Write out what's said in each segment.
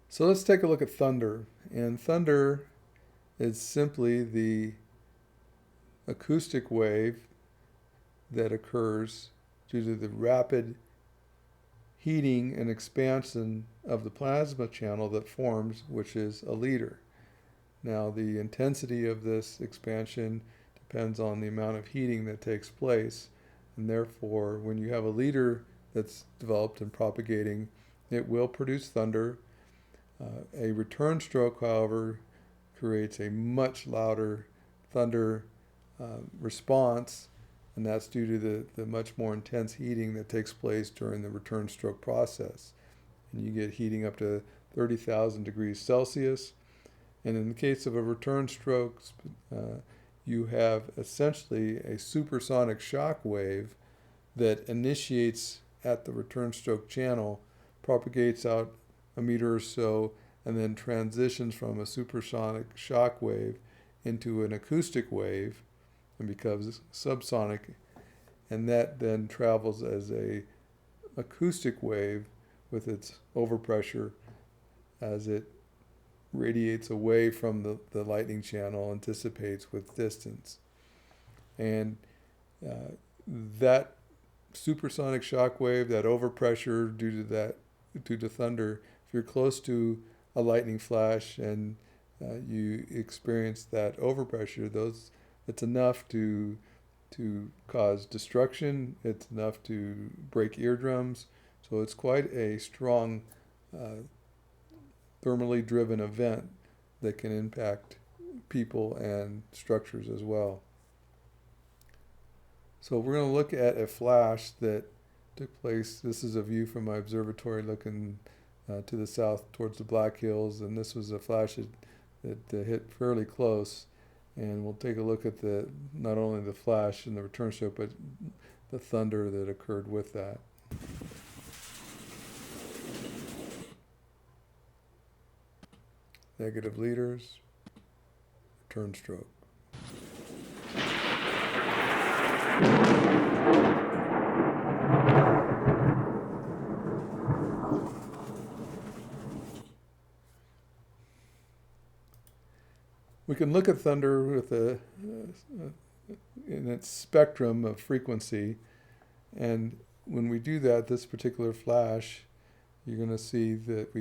So let's take a look at thunder. And thunder is simply the acoustic wave that occurs due to the rapid heating and expansion of the plasma channel that forms, which is a leader. Now, the intensity of this expansion depends on the amount of heating that takes place, and therefore, when you have a leader that's developed and propagating, it will produce thunder. A return stroke, however, creates a much louder thunder response, and that's due to the much more intense heating that takes place during the return stroke process. And you get heating up to 30,000 degrees Celsius. And in the case of a return stroke, you have essentially a supersonic shock wave that initiates at the return stroke channel, propagates out a meter or so, and then transitions from a supersonic shock wave into an acoustic wave and becomes subsonic, and that then travels as a acoustic wave with its overpressure as it radiates away from the lightning channel and dissipates with distance. And that supersonic shock wave, that overpressure due to thunder, if you're close to a lightning flash and you experience that overpressure, it's enough to cause destruction. It's enough to break eardrums. So it's quite a strong thermally driven event that can impact people and structures as well. So we're going to look at a flash that took place. This is a view from my observatory looking to the south towards the Black Hills, and this was a flash that hit fairly close. And we'll take a look at not only the flash and the return stroke, but the thunder that occurred with that. Negative leaders, return stroke. We can look at thunder with in its spectrum of frequency, and when we do that, this particular flash, you're going to see that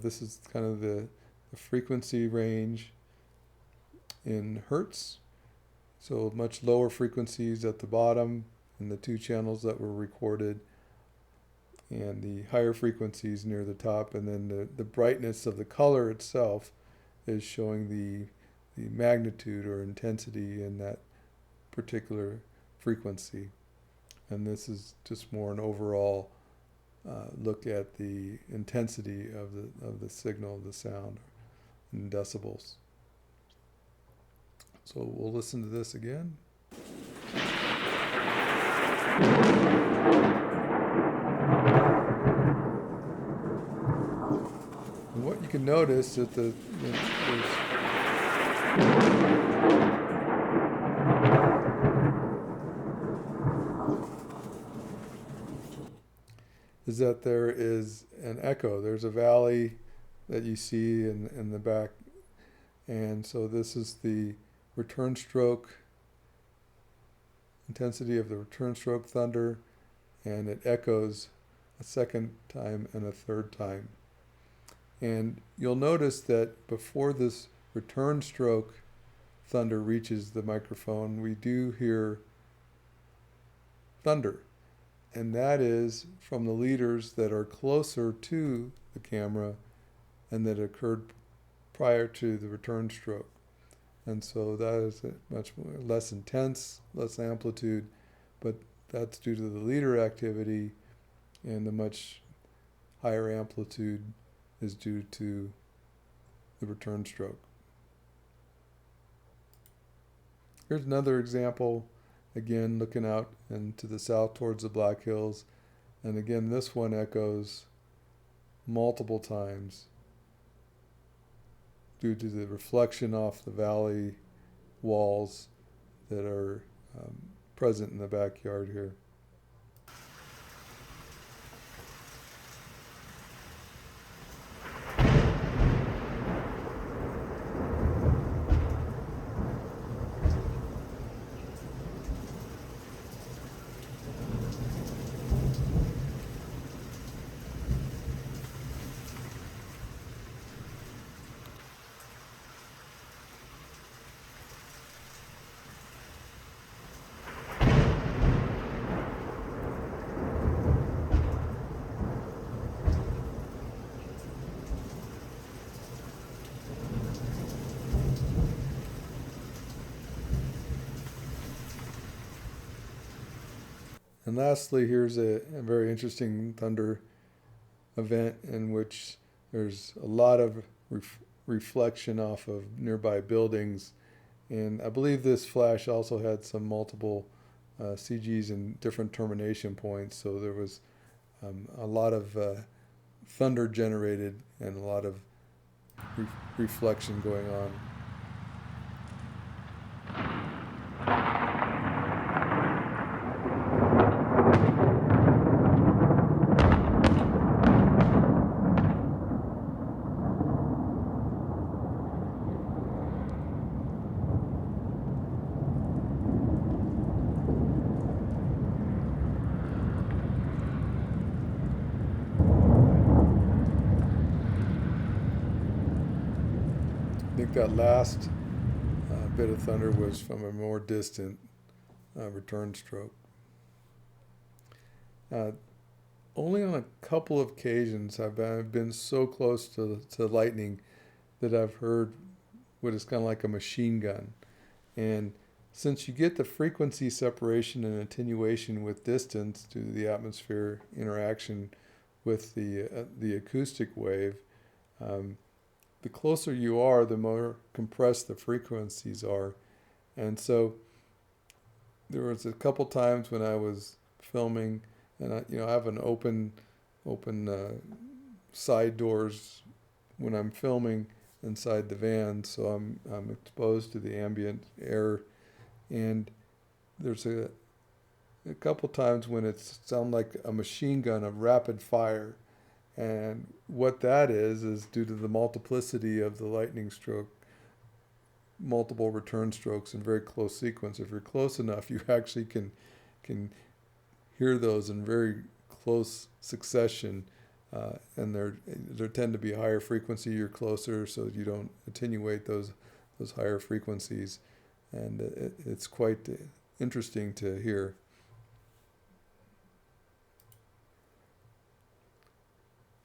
this is kind of the frequency range in hertz, so much lower frequencies at the bottom in the two channels that were recorded, and the higher frequencies near the top, and then the brightness of the color itself is showing the magnitude or intensity in that particular frequency. And this is just more an overall look at the intensity of the signal, of the sound, in decibels. So we'll listen to this again. And what you can notice that there's is that there is an echo. There's a valley that you see in the back. And so this is the return stroke, intensity of the return stroke thunder, and it echoes a second time and a third time. And you'll notice that before this return stroke thunder reaches the microphone, we do hear thunder. And that is from the leaders that are closer to the camera and that occurred prior to the return stroke. And so that is much less intense, less amplitude, but that's due to the leader activity, and the much higher amplitude is due to the return stroke. Here's another example, again looking out and to the south towards the Black Hills, and again this one echoes multiple times due to the reflection off the valley walls that are present in the backyard here. And lastly, here's a very interesting thunder event in which there's a lot of reflection off of nearby buildings. And I believe this flash also had some multiple CGs and different termination points. So there was a lot of thunder generated and a lot of reflection going on. I think that last bit of thunder was from a more distant return stroke. Only on a couple of occasions have I been so close to lightning that I've heard what is kind of like a machine gun. And since you get the frequency separation and attenuation with distance due to the atmosphere interaction with the acoustic wave, the closer you are, the more compressed the frequencies are. And so there was a couple times when I was filming, and I have an open side doors when I'm filming inside the van, so I'm exposed to the ambient air. And there's a couple times when it sounded like a machine gun of rapid fire. And what that is due to the multiplicity of the lightning stroke, multiple return strokes in very close sequence. If you're close enough, you actually can hear those in very close succession, and there tend to be higher frequency. You're closer, so you don't attenuate those higher frequencies, and it's quite interesting to hear.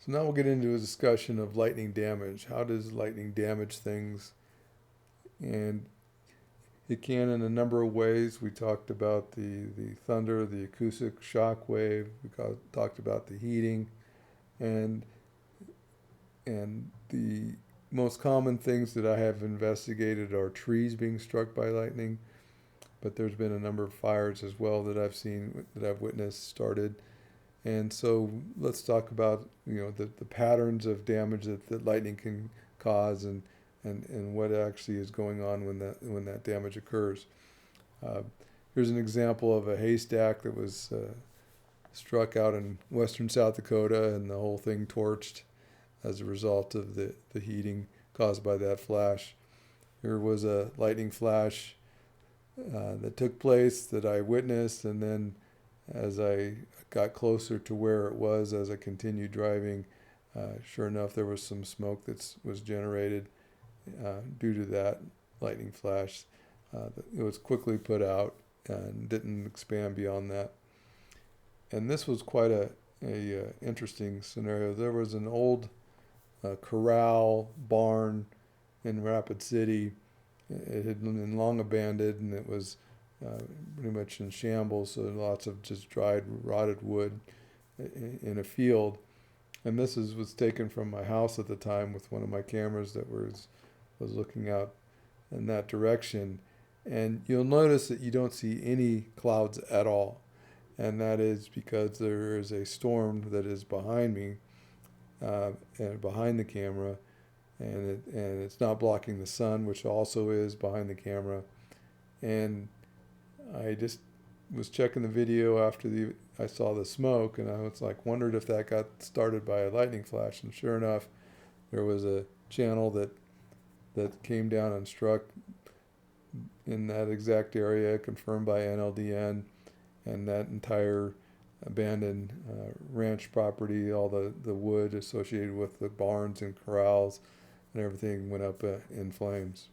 So now we'll get into a discussion of lightning damage. How does lightning damage things? And it can in a number of ways. We talked about the thunder, the acoustic shock wave. We talked about the heating, and the most common things that I have investigated are trees being struck by lightning. But there's been a number of fires as well that I've seen, that I've witnessed started. And so let's talk about the patterns of damage that lightning can cause, and what actually is going on when that damage occurs. Here's an example of a haystack that was struck out in western South Dakota, and the whole thing torched as a result of the heating caused by that flash. Here was a lightning flash that took place that I witnessed, and then as I got closer to where it was, as I continued driving, sure enough, there was some smoke that was generated due to that lightning flash. It was quickly put out and didn't expand beyond that. And this was quite a interesting scenario. There was an old corral barn in Rapid City. It had been long abandoned, and it was pretty much in shambles, so lots of just dried, rotted wood in a field. And this was taken from my house at the time with one of my cameras that was looking out in that direction. And you'll notice that you don't see any clouds at all. And that is because there is a storm that is behind me and behind the camera, and it's not blocking the sun, which also is behind the camera. And I just was checking the video after I saw the smoke, and I was wondered if that got started by a lightning flash. And sure enough, there was a channel that came down and struck in that exact area, confirmed by NLDN, and that entire abandoned ranch property, all the wood associated with the barns and corrals and everything went up in flames.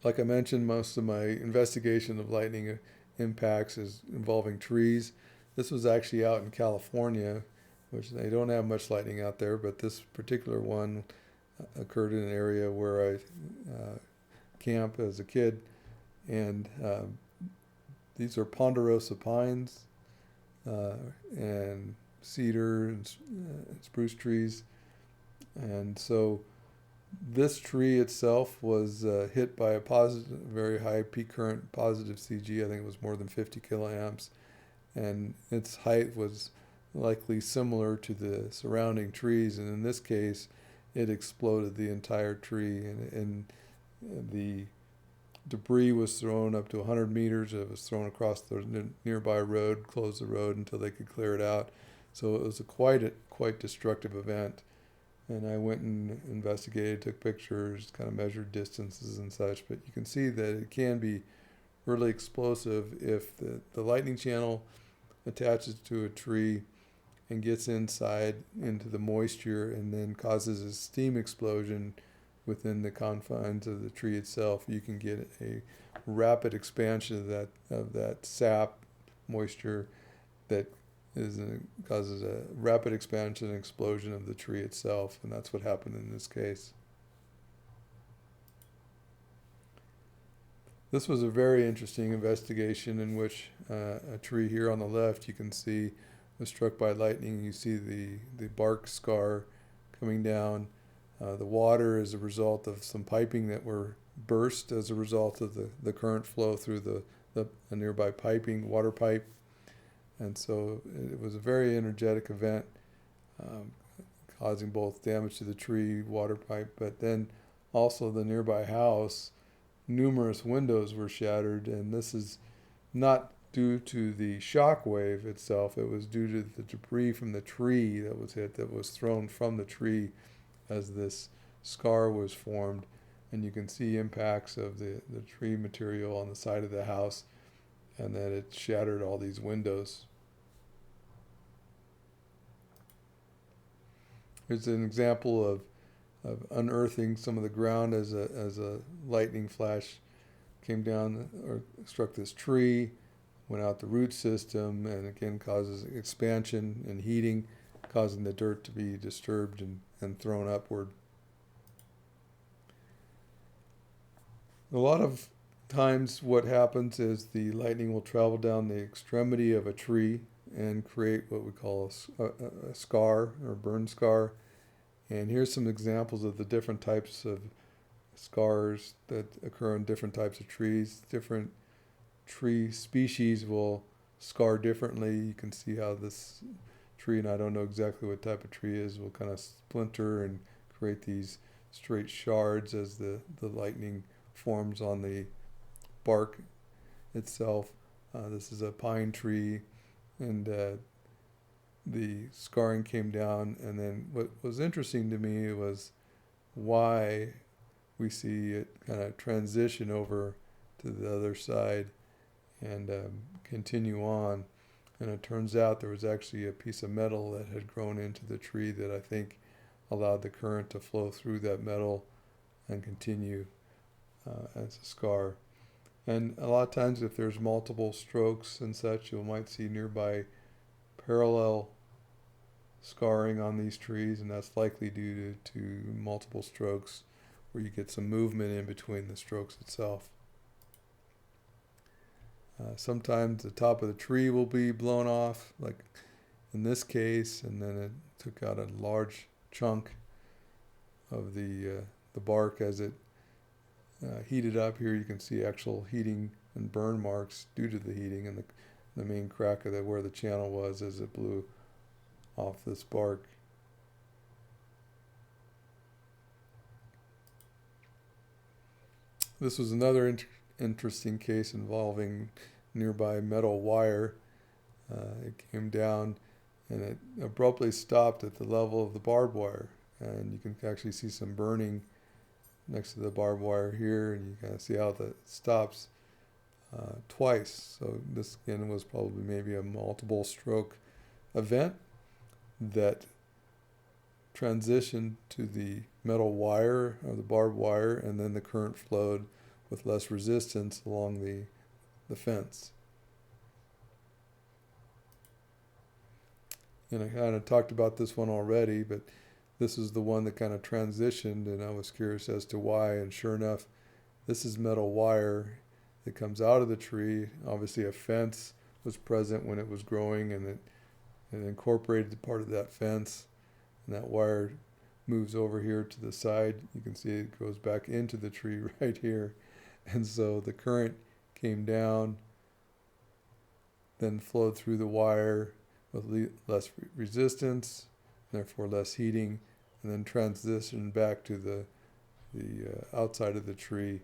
Like I mentioned, most of my investigation of lightning impacts is involving trees. This was actually out in California, which they don't have much lightning out there, but this particular one occurred in an area where I camped as a kid, And these are ponderosa pines and cedar and spruce trees. And so this tree itself was hit by a very high peak current, positive CG. I think it was more than 50 kiloamps, and its height was likely similar to the surrounding trees. And in this case, it exploded the entire tree, and the debris was thrown up to 100 meters. It was thrown across the nearby road, closed the road until they could clear it out. So it was a quite destructive event. And I went and investigated, took pictures, kind of measured distances and such. But you can see that it can be really explosive if the lightning channel attaches to a tree and gets inside into the moisture and then causes a steam explosion within the confines of the tree itself. You can get a rapid expansion of that sap moisture that causes a rapid expansion and explosion of the tree itself, and that's what happened in this case. This was a very interesting investigation in which a tree here on the left you can see was struck by lightning. You see the bark scar coming down. The water is a result of some piping that were burst as a result of the current flow through the nearby piping, water pipe. And so it was a very energetic event, causing both damage to the tree, water pipe, but then also the nearby house. Numerous windows were shattered, and this is not due to the shock wave itself. It was due to the debris from the tree that was hit, that was thrown from the tree as this scar was formed. And you can see impacts of the tree material on the side of the house, and that it shattered all these windows. Here's an example of unearthing some of the ground as a lightning flash came down or struck this tree, went out the root system, and again causes expansion and heating, causing the dirt to be disturbed and thrown upward. A lot of times what happens is the lightning will travel down the extremity of a tree and create what we call a scar or burn scar. And here's some examples of the different types of scars that occur on different types of trees. Different tree species will scar differently. You can see how this tree, and I don't know exactly what type of tree it is, will kind of splinter and create these straight shards as the lightning forms on the bark itself. This is a pine tree, and the scarring came down. And then what was interesting to me was why we see it kind of transition over to the other side and continue on. And it turns out there was actually a piece of metal that had grown into the tree that I think allowed the current to flow through that metal and continue as a scar. And a lot of times if there's multiple strokes and such, you might see nearby parallel scarring on these trees, and that's likely due to multiple strokes where you get some movement in between the strokes itself. Sometimes the top of the tree will be blown off, like in this case, and then it took out a large chunk of the bark as it heated up. Here you can see actual heating and burn marks due to the heating, and the main crack of where the channel was as it blew off this bark. This was another interesting case involving nearby metal wire. It came down and it abruptly stopped at the level of the barbed wire, and you can actually see some burning next to the barbed wire here, and you kind of see how that stops twice. So this again was probably maybe a multiple stroke event that transitioned to the metal wire or the barbed wire, and then the current flowed with less resistance along the fence. And I kind of talked about this one already, but this is the one that kind of transitioned, and I was curious as to why. And sure enough, this is metal wire, that comes out of the tree. Obviously a fence was present when it was growing, and it incorporated part of that fence, and that wire moves over here to the side. You can see it goes back into the tree right here. And so the current came down, then flowed through the wire with less resistance, therefore less heating, and then transitioned back to the outside of the tree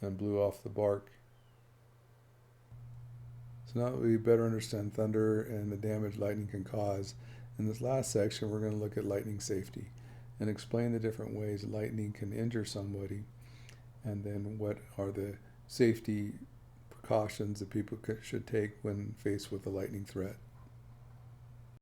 and blew off the bark. So now that we better understand thunder and the damage lightning can cause, in this last section we're going to look at lightning safety and explain the different ways lightning can injure somebody, and then what are the safety precautions that people should take when faced with a lightning threat.